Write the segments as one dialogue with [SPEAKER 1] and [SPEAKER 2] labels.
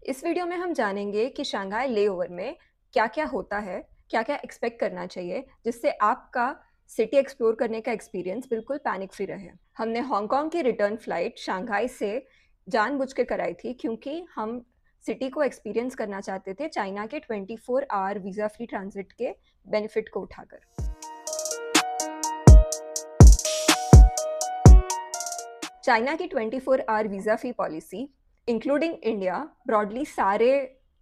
[SPEAKER 1] इस वीडियो में हम जानेंगे कि शंघाई लेओवर में क्या-क्या होता है, क्या-क्या एक्सपेक्ट करना चाहिए, जिससे आपका सिटी एक्सप्लोर करने का एक्सपीरियंस बिल्कुल पैनिक फ्री रहे। हमने हांगकांग की रिटर्न फ्लाइट शंघाई से जानबूझ के कराई थी क्योंकि हम सिटी को एक्सपीरियंस करना चाहते थे चाइना के 24 आवर वीज़ा फ्री ट्रांजिट के बेनिफिट को उठाकर। चाइना की 24 hour visa free policy including India broadly सारे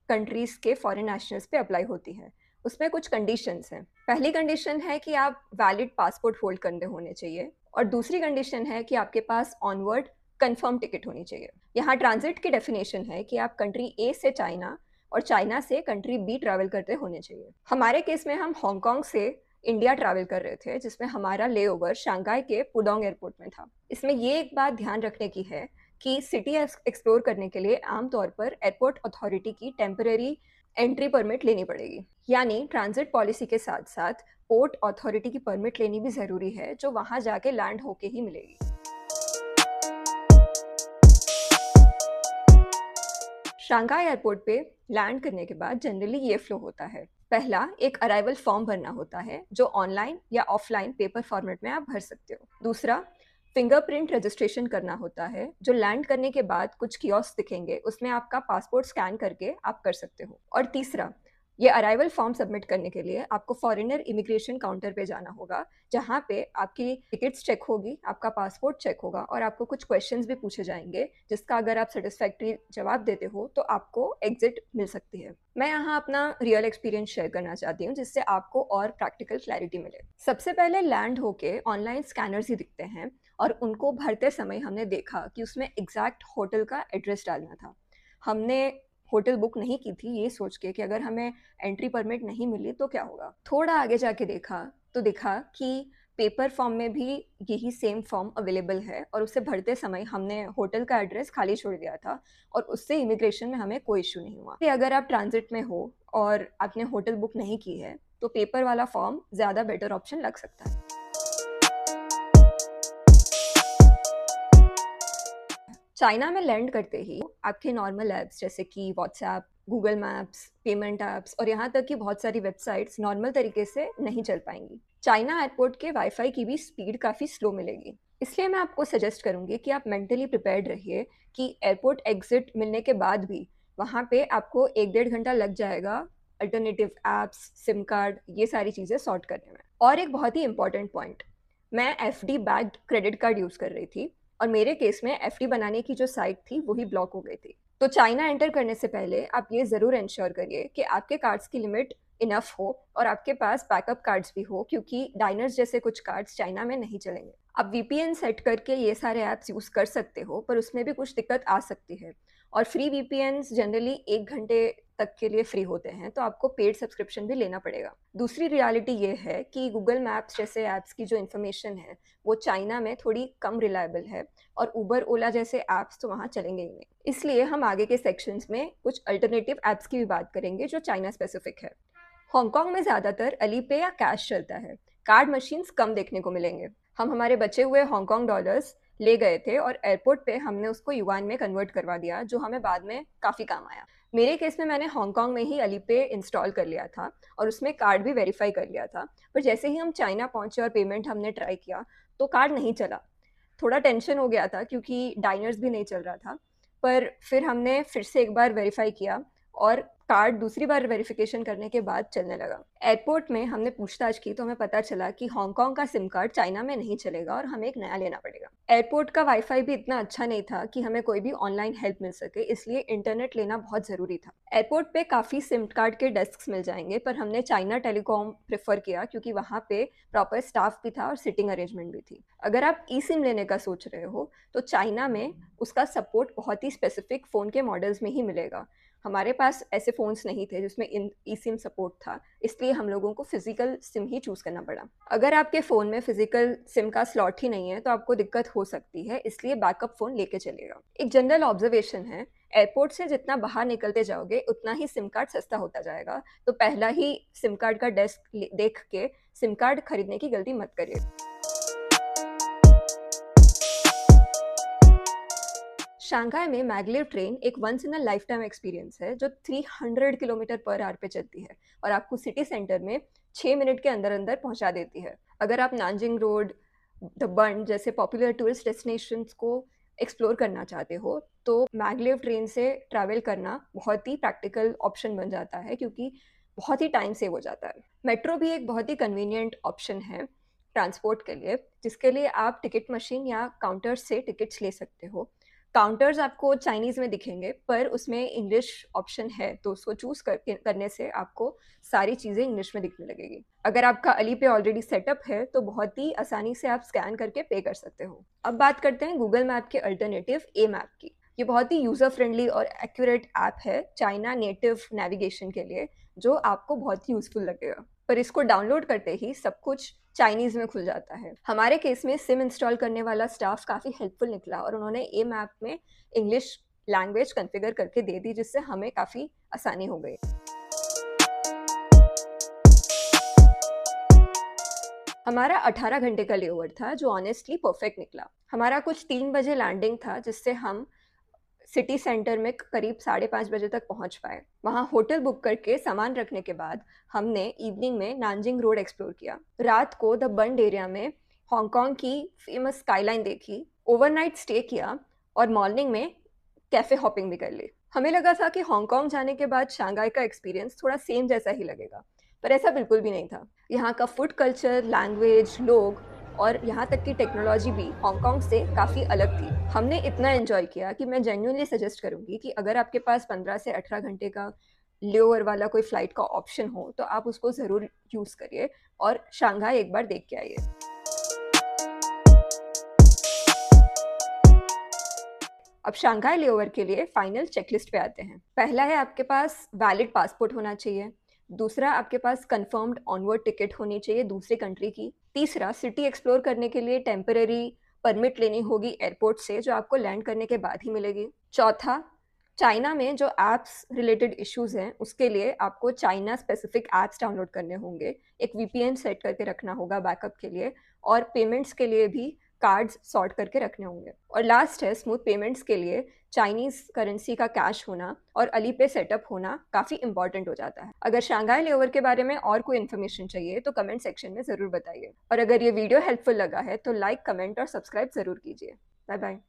[SPEAKER 1] कंट्रीज़ के फॉरेन नेशनल्स पे अप्लाई होती है। उसमें कुछ कंडीशंस हैं। पहली कंडीशन है कि आप वैलिड पासपोर्ट होल्ड करने होने चाहिए और दूसरी कंडीशन है कि आपके पास ऑनवर्ड कंफर्म टिकट होनी चाहिए। यहाँ ट्रांजिट की डेफिनेशन है कि आप कंट्री ए से चाइना और चाइना से कंट्री बी ट्रैवल करते होने चाहिए। हमारे केस में हम हांगकांग से इंडिया ट्रैवल कर रहे थे, जिसमें हमारा लेओवर शंघाई के पुडोंग एयरपोर्ट में था। इसमें ये एक बात ध्यान रखने की है कि सिटी एक्सप्लोर करने के लिए आमतौर पर एयरपोर्ट अथॉरिटी की टेम्पररी एंट्री परमिट लेनी पड़ेगी। यानी ट्रांजिट पॉलिसी के साथ साथ पोर्ट अथॉरिटी की परमिट लेनी भी ज़रूरी है, जो वहाँ जाके लैंड होके ही मिलेगी। शंघाई एयरपोर्ट पे लैंड करने के बाद जनरली ये फ्लो होता है। पहला, एक अराइवल फॉर्म भरना होता है जो ऑनलाइन या ऑफलाइन पेपर फॉर्मेट में आप भर सकते हो। दूसरा, फिंगरप्रिंट रजिस्ट्रेशन करना होता है जो लैंड करने के बाद कुछ कियोस्क दिखेंगे, उसमें आपका पासपोर्ट स्कैन करके आप कर सकते हो। और तीसरा, ये अराइवल फॉर्म सबमिट करने के लिए आपको फॉरेनर इमिग्रेशन काउंटर पे जाना होगा, जहाँ पे आपकी टिकट्स चेक होगी, आपका पासपोर्ट चेक होगा और आपको कुछ क्वेश्चंस भी पूछे जाएंगे, जिसका अगर आप सेटिस्फैक्ट्री जवाब देते हो तो आपको एग्जिट मिल सकती है। मैं यहाँ अपना रियल एक्सपीरियंस शेयर करना चाहती हूँ, जिससे आपको और प्रैक्टिकल क्लैरिटी मिले। सबसे पहले लैंड होके ऑनलाइन स्कैनर्स ही दिखते हैं और उनको भरते समय हमने देखा कि उसमें एग्जैक्ट होटल का एड्रेस डालना था। हमने होटल बुक नहीं की थी ये सोच के कि अगर हमें एंट्री परमिट नहीं मिली तो क्या होगा। थोड़ा आगे जाके देखा तो दिखा कि पेपर फॉर्म में भी यही सेम फॉर्म अवेलेबल है और उसे भरते समय हमने होटल का एड्रेस खाली छोड़ दिया था और उससे इमिग्रेशन में हमें कोई इशू नहीं हुआ। अगर आप ट्रांजिट में हो और आपने होटल बुक नहीं की है तो पेपर वाला फॉर्म ज़्यादा बेटर ऑप्शन लग सकता है। चाइना में लैंड करते ही आपके नॉर्मल ऐप्स जैसे कि WhatsApp, Google maps, payment apps और यहाँ तक कि बहुत सारी वेबसाइट्स नॉर्मल तरीके से नहीं चल पाएंगी। चाइना एयरपोर्ट के वाईफाई की भी स्पीड काफ़ी स्लो मिलेगी। इसलिए मैं आपको सजेस्ट करूँगी कि आप मेंटली प्रिपेयर्ड रहिए कि एयरपोर्ट एग्जिट मिलने के बाद भी वहाँ पे आपको 1-1.5 घंटा लग जाएगा अल्टरनेटिव ऐप्स, सिम कार्ड, ये सारी चीज़ें सॉर्ट करने में। और एक बहुत ही इंपॉर्टेंट पॉइंट, मैं FD backed credit card use कर रही थी और मेरे केस में एफडी बनाने की जो साइट थी वही ब्लॉक हो गई थी। तो चाइना एंटर करने से पहले आप ये ज़रूर इंश्योर करिए कि आपके कार्ड्स की लिमिट इनफ हो और आपके पास बैकअप कार्ड्स भी हो, क्योंकि डाइनर्स जैसे कुछ कार्ड्स चाइना में नहीं चलेंगे। आप वीपीएन सेट करके ये सारे ऐप्स यूज़ कर सकते हो, पर उसमें भी कुछ दिक्कत आ सकती है और फ्री वीपीएन्स जनरली 1 घंटे तक के लिए फ्री होते हैं, तो आपको पेड सब्सक्रिप्शन भी लेना पड़ेगा। दूसरी रियलिटी ये है कि गूगल मैप्स जैसे ऐप्स की जो इन्फॉर्मेशन है वो चाइना में थोड़ी कम रिलायबल है और उबर, ओला जैसे ऐप्स तो वहाँ चलेंगे ही नहीं। इसलिए हम आगे के सेक्शंस में कुछ अल्टरनेटिव ऐप्स की भी बात करेंगे जो चाइना स्पेसिफिक है। हांगकांग में ज़्यादातर अलीपे या कैश चलता है, कार्ड मशीन्स कम देखने को मिलेंगे। हम हमारे बचे हुए हांगकांग डॉलर्स ले गए थे और एयरपोर्ट पे हमने उसको युआन में कन्वर्ट करवा दिया, जो हमें बाद में काफ़ी काम आया। मेरे केस में मैंने हांगकांग में ही अलीपे इंस्टॉल कर लिया था और उसमें कार्ड भी वेरीफाई कर लिया था, पर जैसे ही हम चाइना पहुंचे और पेमेंट हमने ट्राई किया तो कार्ड नहीं चला। थोड़ा टेंशन हो गया था क्योंकि डाइनर्स भी नहीं चल रहा था, पर फिर हमने फिर से एक बार वेरीफाई किया और कार्ड दूसरी बार वेरिफिकेशन करने के बाद चलने लगा। एयरपोर्ट में हमने पूछताछ की तो हमें पता चला कि हांगकांग का सिम कार्ड चाइना में नहीं चलेगा और हमें एक नया लेना पड़ेगा। एयरपोर्ट का वाईफाई भी इतना अच्छा नहीं था कि हमें कोई भी ऑनलाइन हेल्प मिल सके, इसलिए इंटरनेट लेना बहुत ज़रूरी था। एयरपोर्ट पे काफ़ी सिम कार्ड के डेस्क मिल जाएंगे, पर हमने चाइना टेलीकॉम प्रेफर किया क्योंकि वहाँ पे प्रॉपर स्टाफ भी था और सिटिंग अरेंजमेंट भी थी। अगर आप ई सिम लेने का सोच रहे हो तो चाइना में उसका सपोर्ट बहुत ही स्पेसिफिक फ़ोन के मॉडल्स में ही मिलेगा। हमारे पास ऐसे फ़ोन्स नहीं थे जिसमें ई सिम सपोर्ट था, इसलिए हम लोगों को फ़िज़िकल सिम ही चूज़ करना पड़ा। अगर आपके फ़ोन में फ़िज़िकल सिम का स्लॉट ही नहीं है तो आपको दिक्कत हो सकती है, इसलिए बैकअप फ़ोन लेके चलिएगा। एक जनरल ऑब्जर्वेशन है, एयरपोर्ट से जितना बाहर निकलते जाओगे उतना ही सिम कार्ड सस्ता होता जाएगा, तो पहला ही सिम कार्ड का डेस्क देख के सिम कार्ड खरीदने की गलती मत करिए। शंघाई में मैगलेव ट्रेन एक once in a lifetime experience है जो 300 किलोमीटर पर आवर पे चलती है और आपको सिटी सेंटर में 6 मिनट के अंदर अंदर पहुंचा देती है। अगर आप नानजिंग रोड, द बंड जैसे पॉपुलर टूरिस्ट डेस्टिनेशंस को एक्सप्लोर करना चाहते हो तो मैगलेव ट्रेन से ट्रैवल करना बहुत ही प्रैक्टिकल ऑप्शन बन जाता है, क्योंकि बहुत ही टाइम सेव हो जाता है। मेट्रो भी एक बहुत ही कन्वीनियंट ऑप्शन है ट्रांसपोर्ट के लिए, जिसके लिए आप टिकट मशीन या काउंटर से टिकट्स ले सकते हो। काउंटर्स आपको चाइनीज़ में दिखेंगे पर उसमें इंग्लिश ऑप्शन है, तो उसको चूज़ करने से आपको सारी चीज़ें इंग्लिश में दिखने लगेगी। अगर आपका अली पे ऑलरेडी सेटअप है तो बहुत ही आसानी से आप स्कैन करके पे कर सकते हो। अब बात करते हैं गूगल मैप के अल्टरनेटिव ए मैप की। ये बहुत ही यूज़र फ्रेंडली और एक्यूरेट ऐप है चाइना नेटिव नेविगेशन के लिए, जो आपको बहुत ही यूज़फुल लगेगा। पर इसको डाउनलोड करते ही सब कुछ चाइनीज़ में खुल जाता है। हमारे केस में सिम इंस्टॉल करने वाला स्टाफ काफ़ी हेल्पफुल निकला और उन्होंने ए मैप में इंग्लिश लैंग्वेज कॉन्फ़िगर करके दे दी, जिससे हमें काफ़ी आसानी हो गई। हमारा 18 घंटे का लेओवर था जो ऑनेस्टली परफेक्ट निकला। हमारा कुछ 3 बजे लैंडिंग था, जिससे हम सिटी सेंटर में करीब 5:30 बजे तक पहुंच पाए। वहां होटल बुक करके सामान रखने के बाद हमने इवनिंग में नानजिंग रोड एक्सप्लोर किया। रात को द बंड एरिया में हांगकांग की फेमस स्काईलाइन देखी, ओवरनाइट स्टे किया और मॉर्निंग में कैफ़े हॉपिंग भी कर ली। हमें लगा था कि हांगकांग जाने के बाद शंघाई का एक्सपीरियंस थोड़ा सेम जैसा ही लगेगा, पर ऐसा बिल्कुल भी नहीं था। यहाँ का फूड कल्चर, लैंग्वेज, लोग और यहाँ तक कि टेक्नोलॉजी भी हांगकांग से काफ़ी अलग थी। हमने इतना एंजॉय किया कि मैं जेन्युइनली सजेस्ट करूँगी कि अगर आपके पास 15 से 18 घंटे का लेओवर वाला कोई फ़्लाइट का ऑप्शन हो तो आप उसको ज़रूर यूज़ करिए और शंघाई एक बार देख के आइए। अब शंघाई लेओवर के लिए फाइनल चेकलिस्ट पे आते हैं। पहला है आपके पास वैलिड पासपोर्ट होना चाहिए। दूसरा, आपके पास कंफर्म्ड ऑनवर्ड टिकट होनी चाहिए दूसरी कंट्री की। तीसरा, सिटी एक्सप्लोर करने के लिए टेम्पररी परमिट लेनी होगी एयरपोर्ट से, जो आपको लैंड करने के बाद ही मिलेगी। चौथा, चाइना में जो ऐप्स रिलेटेड इश्यूज हैं उसके लिए आपको चाइना स्पेसिफिक ऐप्स डाउनलोड करने होंगे। एक वीपीएन सेट करके रखना होगा बैकअप के लिए, और पेमेंट्स के लिए भी कार्ड्स सॉर्ट करके रखने होंगे। और लास्ट है, स्मूथ पेमेंट्स के लिए चाइनीज़ करेंसी का कैश होना और अली पे सेटअप होना काफ़ी इंपॉर्टेंट हो जाता है। अगर शंघाई लेओवर के बारे में और कोई इन्फॉर्मेशन चाहिए तो कमेंट सेक्शन में ज़रूर बताइए। और अगर ये वीडियो हेल्पफुल लगा है तो लाइक, कमेंट और सब्सक्राइब ज़रूर कीजिए। Bye bye.